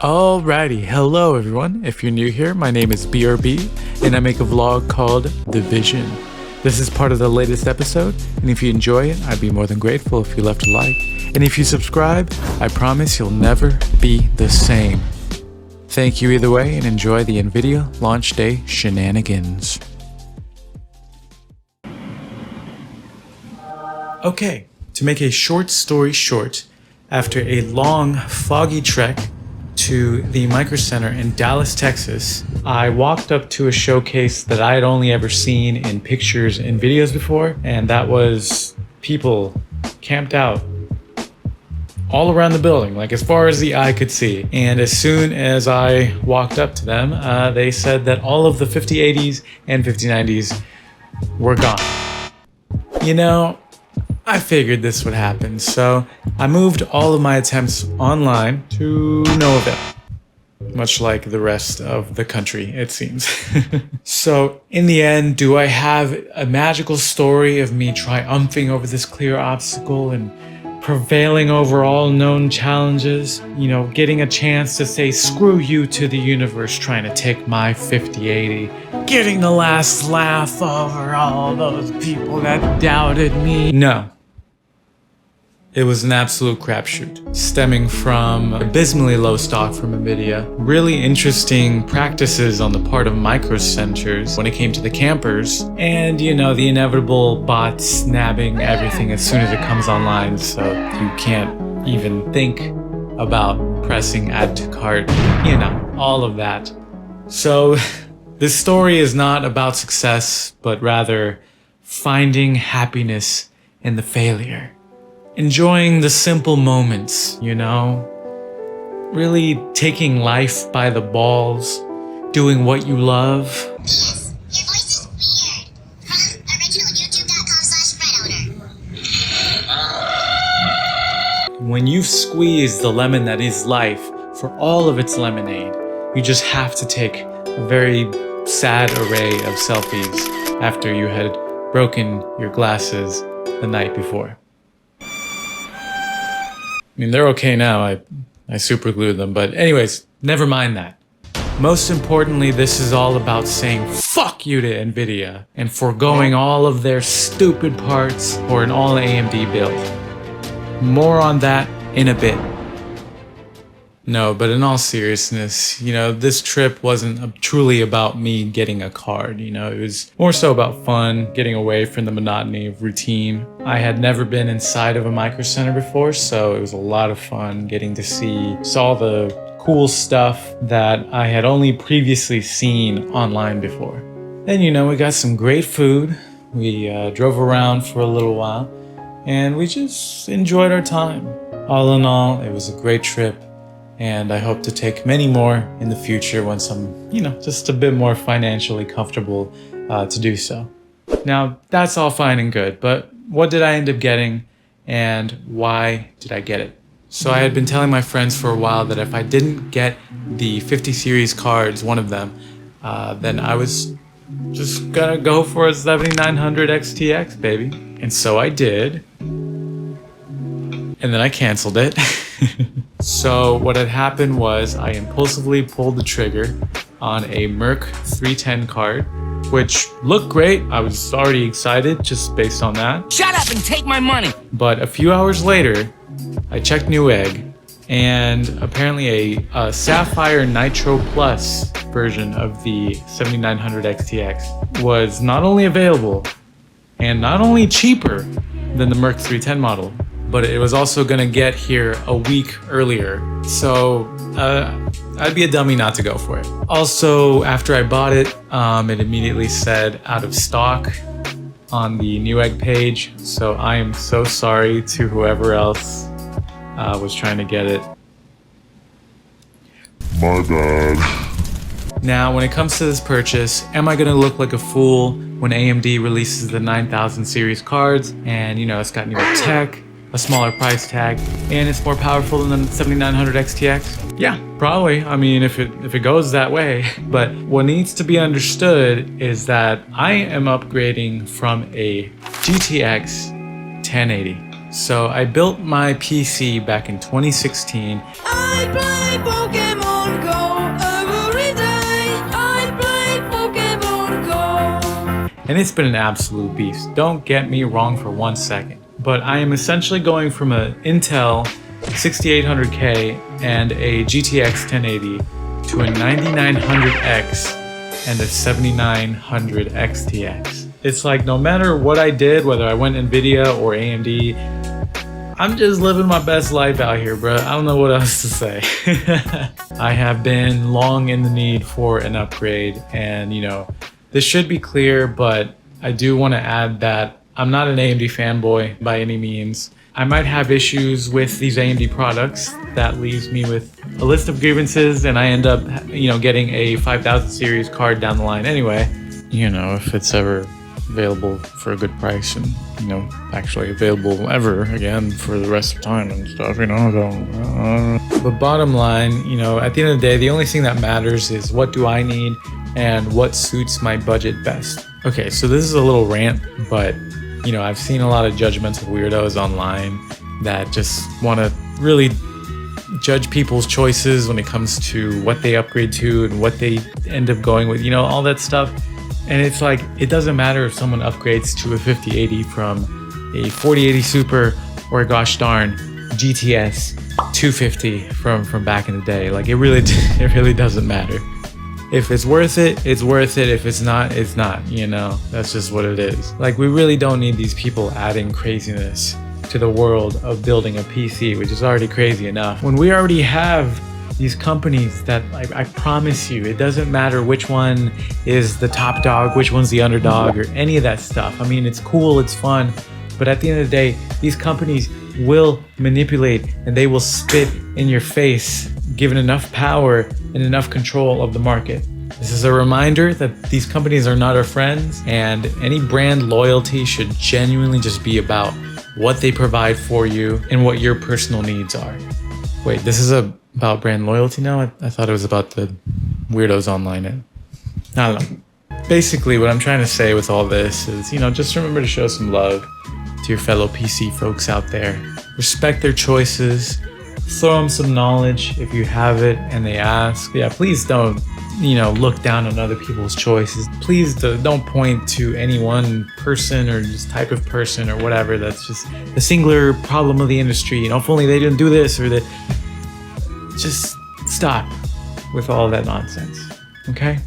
Alrighty, hello everyone. If you're new here, my name is BRB and I make a vlog called The Vision. This is part of the latest episode, and if you enjoy it, I'd be more than grateful if you left a like. And if you subscribe, I promise you'll never be the same. Thank you either way, and enjoy the NVIDIA launch day shenanigans. Okay, to make a short story short, after a long, foggy trek to the Micro Center in Dallas, Texas, I walked up to a showcase that I had only ever seen in pictures and videos before, and that was people camped out all around the building, like as far as the eye could see. And as soon as I walked up to them, they said that all of the 5080s and 5090s were gone. You know, I figured this would happen, so I moved all of my attempts online to no avail. Much like the rest of the country, it seems. So in the end, do I have a magical story of me triumphing over this clear obstacle and prevailing over all known challenges? You know, getting a chance to say screw you to the universe trying to take my 5080. Getting the last laugh over all those people that doubted me. No. It was an absolute crapshoot, stemming from abysmally low stock from nvidia, really interesting practices on the part of micro centers when it came to the campers, and you know, the inevitable bots nabbing everything as soon as it comes online, so you can't even think about pressing add to cart, you know, all of that. So this story is not about success, but rather finding happiness in the failure. Enjoying the simple moments, you know? Really taking life by the balls, doing what you love. Yes, your voice is weird. From original youtube.com/bread owner. When you've squeezed the lemon that is life for all of its lemonade, you just have to take a very sad array of selfies after you had broken your glasses the night before. I mean, they're okay now, I super glued them, but anyways, never mind that. Most importantly, this is all about saying fuck you to NVIDIA and foregoing all of their stupid parts for an all AMD build. More on that in a bit. No, but in all seriousness, you know, this trip wasn't truly about me getting a card, you know, it was more so about fun, getting away from the monotony of routine. I had never been inside of a micro center before, so it was a lot of fun getting to see all the cool stuff that I had only previously seen online before. Then, you know, we got some great food, we drove around for a little while, and we just enjoyed our time. All in all, it was a great trip. And I hope to take many more in the future once I'm, you know, just a bit more financially comfortable to do so. Now, that's all fine and good, but what did I end up getting and why did I get it? So I had been telling my friends for a while that if I didn't get the 50 series cards, one of them, then I was just gonna go for a 7900 XTX, baby. And so I did. And then I canceled it. So what had happened was I impulsively pulled the trigger on a Merc 310 card, which looked great. I was already excited just based on that. Shut up and take my money! But a few hours later, I checked Newegg, and apparently a Sapphire Nitro Plus version of the 7900 XTX was not only available and not only cheaper than the Merc 310 model, but it was also gonna get here a week earlier. So I'd be a dummy not to go for it. Also, after I bought it, it immediately said out of stock on the Newegg page. So I am so sorry to whoever else was trying to get it. My bad. Now, when it comes to this purchase, am I gonna look like a fool when AMD releases the 9000 series cards and, you know, it's got newer tech, a smaller price tag, and it's more powerful than the 7900 XTX? Yeah, probably. I mean, if it goes that way. But what needs to be understood is that I am upgrading from a GTX 1080. So I built my PC back in 2016. I play Pokemon! and it's been an absolute beast. Don't get me wrong for 1 second. But I am essentially going from an Intel 6800K and a GTX 1080 to a 9900X and a 7900 XTX. It's like no matter what I did, whether I went NVIDIA or AMD, I'm just living my best life out here, bro. I don't know what else to say. I have been long in the need for an upgrade, and this should be clear, but I do want to add that I'm not an AMD fanboy by any means. I might have issues with these AMD products. That leaves me with a list of grievances, and I end up, getting a 5000 series card down the line anyway. If it's ever available for a good price and, actually available ever again for the rest of time and stuff, But bottom line, at the end of the day, the only thing that matters is what do I need and what suits my budget best. Okay, so this is a little rant, but I've seen a lot of judgmental weirdos online that just want to really judge people's choices when it comes to what they upgrade to and what they end up going with, all that stuff. And it's like, it doesn't matter if someone upgrades to a 5080 from a 4080 Super or a gosh darn GTS 250 from back in the day. Like it really doesn't matter. If it's worth it, it's worth it. If it's not, it's not, that's just what it is. Like we really don't need these people adding craziness to the world of building a PC, which is already crazy enough. When we already have these companies that I promise you, it doesn't matter which one is the top dog, which one's the underdog or any of that stuff. I mean, it's cool, it's fun, but at the end of the day, these companies will manipulate and they will spit in your face, given enough power and enough control of the market. This is a reminder that these companies are not our friends, and any brand loyalty should genuinely just be about what they provide for you and what your personal needs are. Wait, this is about brand loyalty now? I thought it was about the weirdos online. I don't know. Basically, what I'm trying to say with all this is, just remember to show some love to your fellow PC folks out there. Respect their choices. Throw them some knowledge if you have it and they ask. Yeah, please don't, look down on other people's choices. Please don't point to any one person or just type of person or whatever. That's just the singular problem of the industry. If only they didn't do this or that. Just stop with all that nonsense, okay?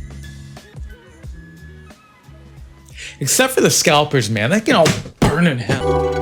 Except for the scalpers, man. They can all burn in hell.